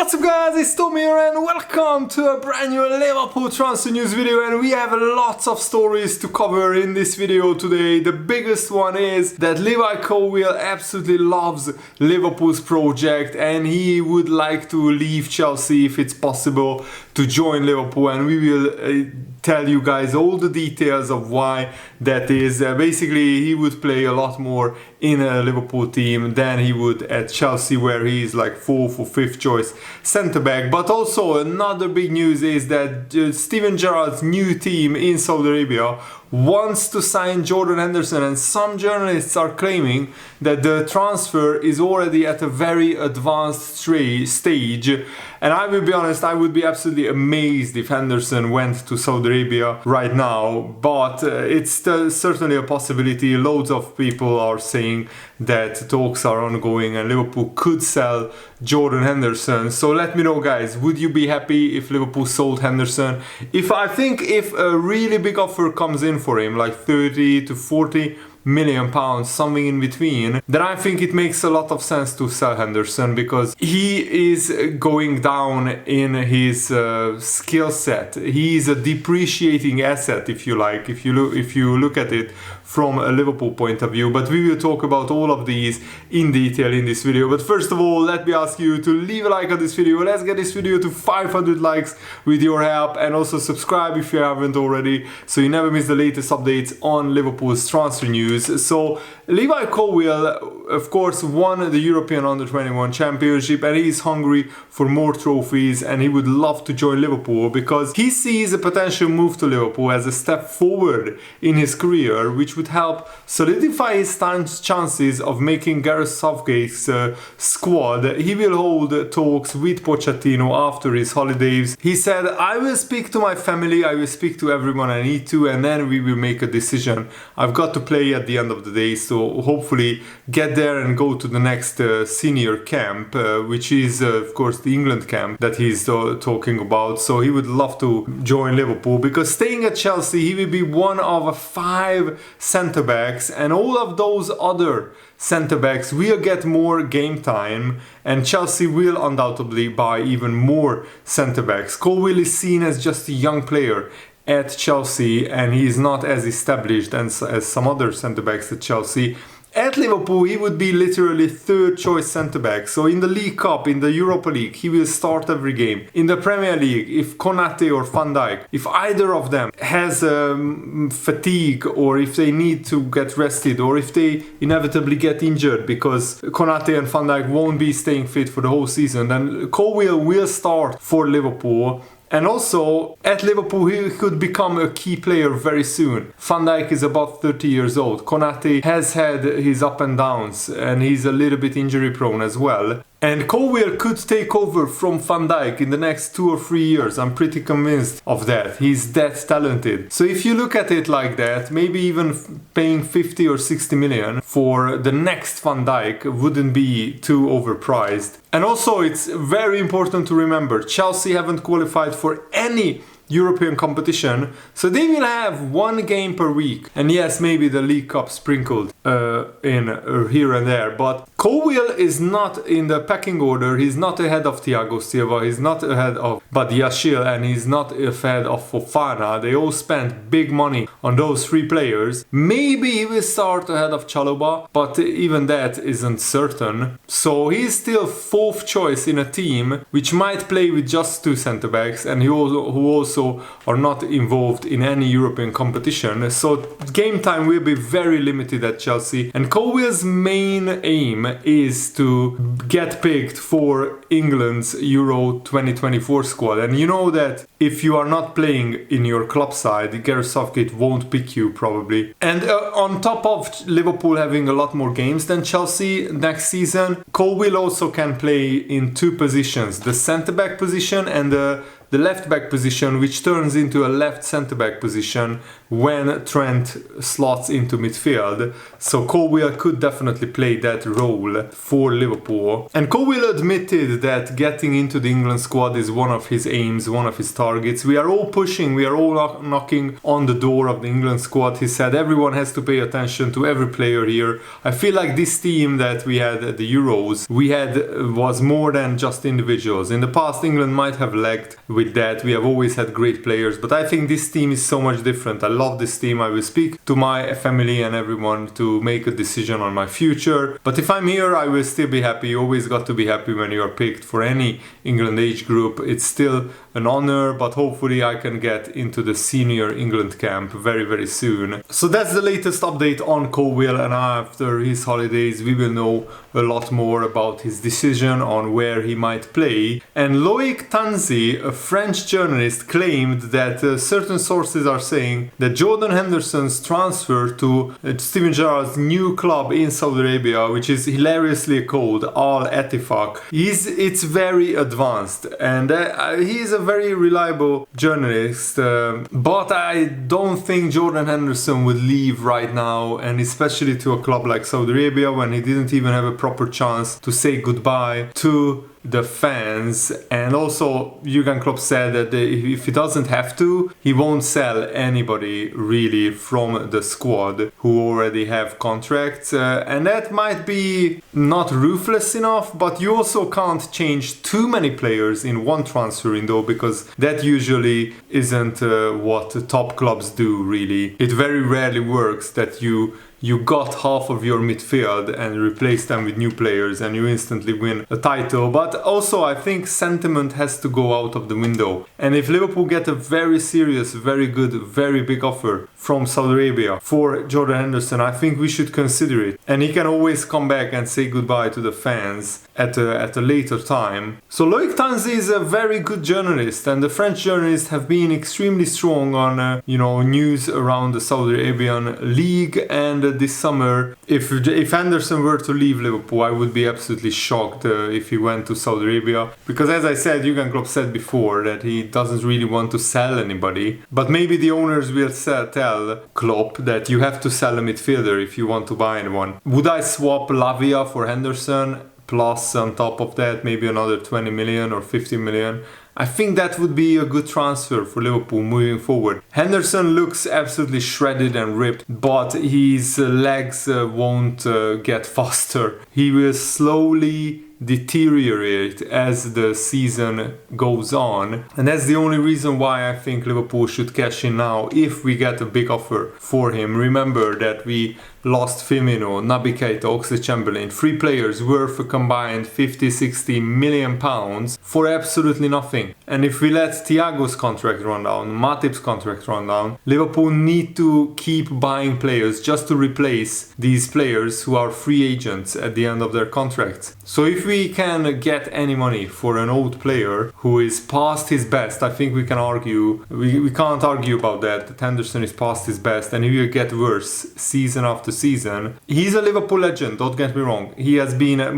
What's up guys, it's Tom here and welcome to a brand new Liverpool transfer news video, and we have lots of stories to cover in this video today. The biggest one is that Levi Colwill absolutely loves Liverpool's project and he would like to leave Chelsea if it's possible to join Liverpool, and we will tell you guys all the details of why that is. Basically, he would play a lot more in a Liverpool team than he would at Chelsea, where he's like 4th or 5th choice centre back. But also another big news is that Steven Gerrard's new team in Saudi Arabia wants to sign Jordan Henderson, and some journalists are claiming that the transfer is already at a very advanced stage. And I will be honest, I would be absolutely amazed if Henderson went to Saudi Arabia right now, but it's certainly a possibility. Loads of people are saying that talks are ongoing and Liverpool could sell Jordan Henderson. So let me know guys, would you be happy if Liverpool sold Henderson? If a really big offer comes in for him, like 30 to 40 million pounds, something in between, then I think it makes a lot of sense to sell Henderson, because he is going down in his skill set. He is a depreciating asset, if you like, if you look at it from a Liverpool point of view. But we will talk about all of these in detail in this video. But first of all, let me ask you to leave a like on this video. Let's get this video to 500 likes with your help, and also subscribe if you haven't already, so you never miss the latest updates on Liverpool's transfer news. So Levi Colwill, of course, won the European Under-21 Championship, and he's hungry for more trophies, and he would love to join Liverpool because he sees a potential move to Liverpool as a step forward in his career, which would help solidify his chances of making Gareth Southgate's squad. He will hold talks with Pochettino after his holidays. He said, "I will speak to my family, I will speak to everyone I need to, and then we will make a decision. I've got to play at the end of the day, so hopefully get there and go to the next senior camp," which is of course the England camp that he's talking about. So he would love to join Liverpool, because staying at Chelsea he will be one of 5 centre backs, and all of those other centre backs will get more game time, and Chelsea will undoubtedly buy even more centre backs. Colwill is seen as just a young player at Chelsea, and he is not as established as some other centre backs at Chelsea. At Liverpool, he would be literally 3rd choice centre back. So in the League Cup, in the Europa League, he will start every game. In the Premier League, if Konate or Van Dijk, if either of them has fatigue, or if they need to get rested, or if they inevitably get injured because Konate and Van Dijk won't be staying fit for the whole season, then Colwill will start for Liverpool. And also, at Liverpool, he could become a key player very soon. Van Dijk is about 30 years old. Konate has had his up and downs, and he's a little bit injury prone as well. And Colwill could take over from Van Dijk in the next 2 or 3 years. I'm pretty convinced of that. He's that talented. So if you look at it like that, maybe even paying 50 or 60 million for the next Van Dijk wouldn't be too overpriced. And also, it's very important to remember, Chelsea haven't qualified for any European competition, so they will have 1 game per week. And yes, maybe the League Cup sprinkled in here and there, but Colwill is not in the pecking order. He's not ahead of Thiago Silva, he's not ahead of Badiashile, and he's not ahead of Fofana. They all spent big money on those 3 players. Maybe he will start ahead of Chalobah, but even that isn't certain. So he's still 4th choice in a team which might play with just 2 centre backs, and who also are not involved in any European competition. So game time will be very limited at Chelsea, and Colwill's main aim is to get picked for England's Euro 2024 squad. And you know that if you are not playing in your club side, Gareth Southgate won't pick you probably. And on top of Liverpool having a lot more games than Chelsea next season, Colwill also can play in 2 positions, the centre back position and the the left back position, which turns into a left centre back position when Trent slots into midfield. So Colwill could definitely play that role for Liverpool. And Colwill admitted that getting into the England squad is one of his aims, one of his targets. We are all pushing, we are all knocking on the door of the England squad. He said everyone has to pay attention to every player here. I feel like this team that we had at the Euros, was more than just individuals. In the past, England might have lagged with that. We have always had great players, but I think this team is so much different. I love this team. I will speak to my family and everyone to make a decision on my future. But if I'm here, I will still be happy. You always got to be happy when you are picked for any England age group. It's still an honor, but hopefully I can get into the senior England camp very, very soon. So that's the latest update on Colwill, and after his holidays we will know a lot more about his decision on where he might play. And Loïc Tanzi, a French journalist, claimed that certain sources are saying that Jordan Henderson's transfer to Steven Gerrard's new club in Saudi Arabia, which is hilariously called Al Ettifaq, it's very advanced, and he is a very reliable journalist, but I don't think Jordan Henderson would leave right now, and especially to a club like Saudi Arabia when he didn't even have a proper chance to say goodbye to the fans. And also Jurgen Klopp said that if he doesn't have to, he won't sell anybody really from the squad who already have contracts, and that might be not ruthless enough, but you also can't change too many players in one transfer window, because that usually isn't what top clubs do really. It very rarely works that you got half of your midfield and replace them with new players and you instantly win a title. But also I think sentiment has to go out of the window. And if Liverpool get a very serious, very good, very big offer from Saudi Arabia for Jordan Henderson, I think we should consider it. And he can always come back and say goodbye to the fans at a later time. So Loïc Tanzi is a very good journalist, and the French journalists have been extremely strong on news around the Saudi Arabian league. And this summer, if Henderson were to leave Liverpool, I would be absolutely shocked if he went to Saudi Arabia, because as I said, Jurgen Klopp said before that he doesn't really want to sell anybody, but maybe the owners will tell Klopp that you have to sell a midfielder if you want to buy anyone. Would I swap Lavia for Henderson? Plus on top of that maybe another 20 million or 50 million. I think that would be a good transfer for Liverpool moving forward. Henderson looks absolutely shredded and ripped, but his legs won't get faster. He will slowly deteriorate as the season goes on, and that's the only reason why I think Liverpool should cash in now if we get a big offer for him. Remember that we lost Firmino, Naby Keita, Oxlade-Chamberlain, 3 players worth a combined 50-60 million pounds for absolutely nothing. And if we let Thiago's contract run down, Matip's contract run down, Liverpool need to keep buying players just to replace these players who are free agents at the end of their contracts. So if we can get any money for an old player who is past his best, I think we can argue, we can't argue about that Henderson is past his best, and he will get worse season after season. He's a Liverpool legend, don't get me wrong. He has been at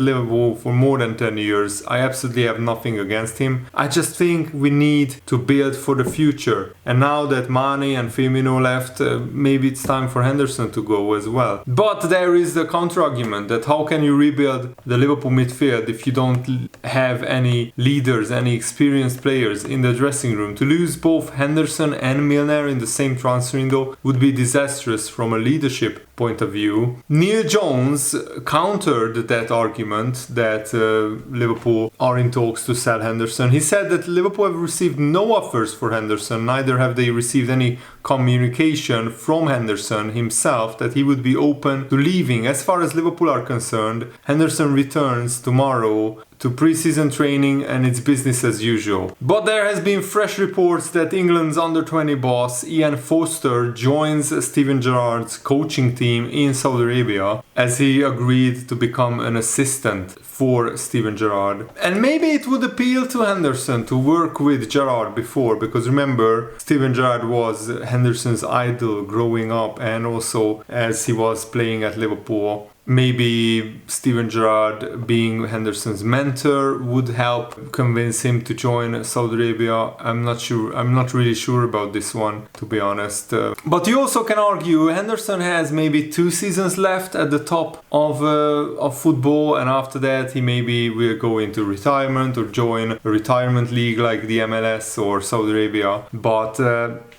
Liverpool for more than 10 years. I absolutely have nothing against him. I just think we need to build for the future. And now that Mane and Firmino left, maybe it's time for Henderson to go as well. But there is the counter-argument that how can you rebuild the Liverpool midfield if you don't have any leaders, any experienced players in the dressing room? To lose both Henderson and Milner in the same transfer window would be disastrous from a leadership point of view. Neil Jones countered that argument that Liverpool are in talks to sell Henderson. He said that Liverpool have received no offers for Henderson, neither have they received any communication from Henderson himself that he would be open to leaving. As far as Liverpool are concerned, Henderson returns tomorrow to pre-season training and it's business as usual. But there has been fresh reports that England's under-20 boss Ian Foster joins Steven Gerrard's coaching team in Saudi Arabia, as he agreed to become an assistant for Steven Gerrard. And maybe it would appeal to Henderson to work with Gerrard before, because remember, Steven Gerrard was Henderson's idol growing up and also as he was playing at Liverpool. Maybe Steven Gerrard, being Henderson's mentor, would help convince him to join Saudi Arabia. I'm not sure. I'm not really sure about this one, to be honest. But you also can argue Henderson has maybe 2 seasons left at the top of football, and after that he maybe will go into retirement or join a retirement league like the MLS or Saudi Arabia. But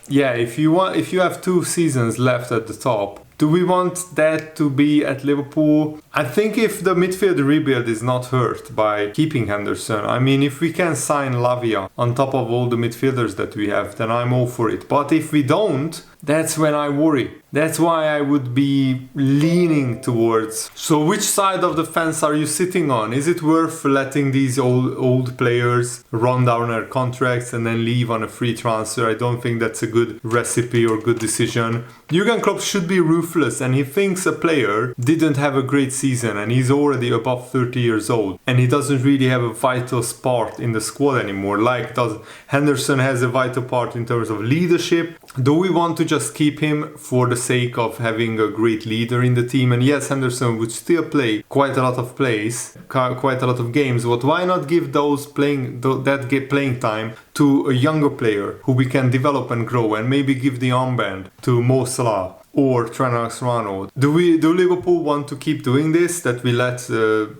yeah, if you have 2 seasons left at the top, do we want that to be at Liverpool? I think if the midfield rebuild is not hurt by keeping Henderson, I mean, if we can sign Lavia on top of all the midfielders that we have, then I'm all for it. But if we don't, that's when I worry. That's why I would be leaning towards. So which side of the fence are you sitting on? Is it worth letting these old players run down their contracts and then leave on a free transfer? I don't think that's a good recipe or good decision. Jurgen Klopp should be ruthless, and he thinks a player didn't have a great season and he's already above 30 years old and he doesn't really have a vital part in the squad anymore, like does Henderson has a vital part in terms of leadership. Do we want to just keep him for the sake of having a great leader in the team? And yes, Henderson would still play quite a lot of games, but why not give that playing time to a younger player who we can develop and grow, and maybe give the armband to Mo Salah or Trent Alexander-Arnold? Do Liverpool want to keep doing this, that we let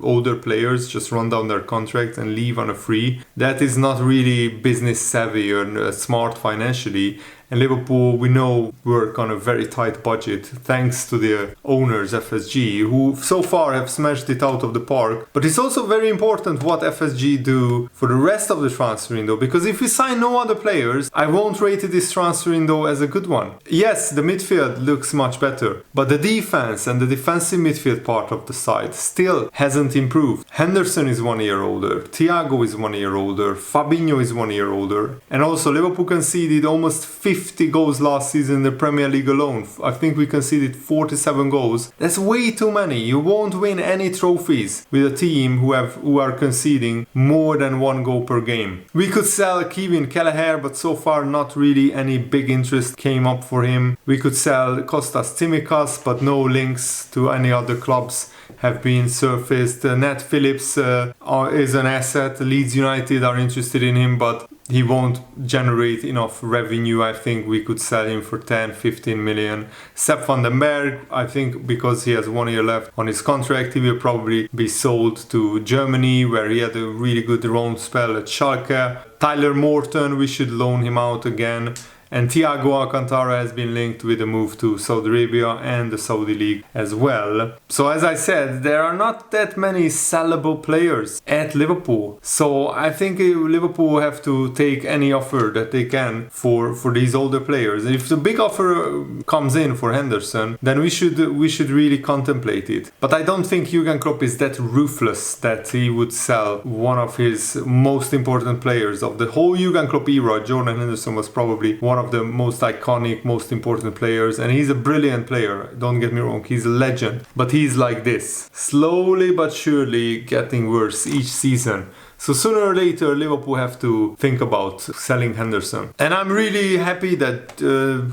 older players just run down their contract and leave on a free? That is not really business savvy or smart financially. And Liverpool, we know, work on a very tight budget thanks to the owners, FSG, who so far have smashed it out of the park. But it's also very important what FSG do for the rest of the transfer window, because if we sign no other players, I won't rate this transfer window as a good one. Yes, the midfield looks much better, but the defense and the defensive midfield part of the side still hasn't improved. Henderson is 1 year older, Thiago is 1 year older, Fabinho is 1 year older, and also Liverpool conceded almost 50 goals last season in the Premier League alone. I think we conceded 47 goals. That's way too many. You won't win any trophies with a team who are conceding more than 1 goal per game. We could sell Kevin Kelleher, but so far not really any big interest came up for him. We could sell Kostas Tsimikas, but no links to any other clubs have been surfaced. Nat Phillips is an asset. Leeds United are interested in him, but he won't generate enough revenue. I think we could sell him for 10-15 million. Sepp van den Berg, I think because he has 1 year left on his contract, he will probably be sold to Germany, where he had a really good run spell at Schalke. Tyler Morton, we should loan him out again. And Thiago Alcantara has been linked with a move to Saudi Arabia and the Saudi League as well. So as I said, there are not that many sellable players at Liverpool. So I think Liverpool have to take any offer that they can for these older players. If the big offer comes in for Henderson, then we should really contemplate it. But I don't think Jurgen Klopp is that ruthless that he would sell one of his most important players of the whole Jurgen Klopp era. Jordan Henderson was probably one of the most iconic, most important players, and he's a brilliant player, don't get me wrong, he's a legend, but he's like this, slowly but surely getting worse each season. So sooner or later Liverpool have to think about selling Henderson. And I'm really happy that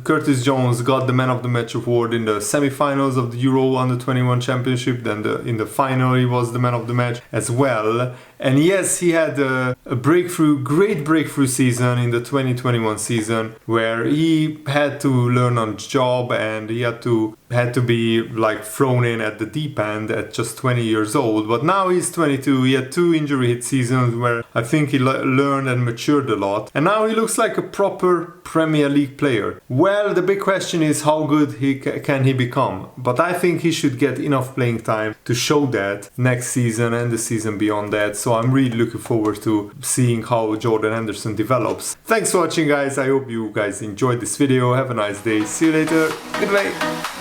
Curtis Jones got the Man of the Match award in the semi-finals of the Euro Under-21 Championship. Then in the final he was the Man of the Match as well. And yes, he had a great breakthrough season in the 2021 season, where he had to learn on the job and he had to be like thrown in at the deep end at just 20 years old. But now he's 22, he had 2 injury hit seasons where I think he learned and matured a lot. And now he looks like a proper Premier League player. Well, the big question is how good can he become? But I think he should get enough playing time to show that next season and the season beyond that. So I'm really looking forward to seeing how Jordan Henderson develops. Thanks for watching, guys. I hope you guys enjoyed this video. Have a nice day. See you later. Goodbye.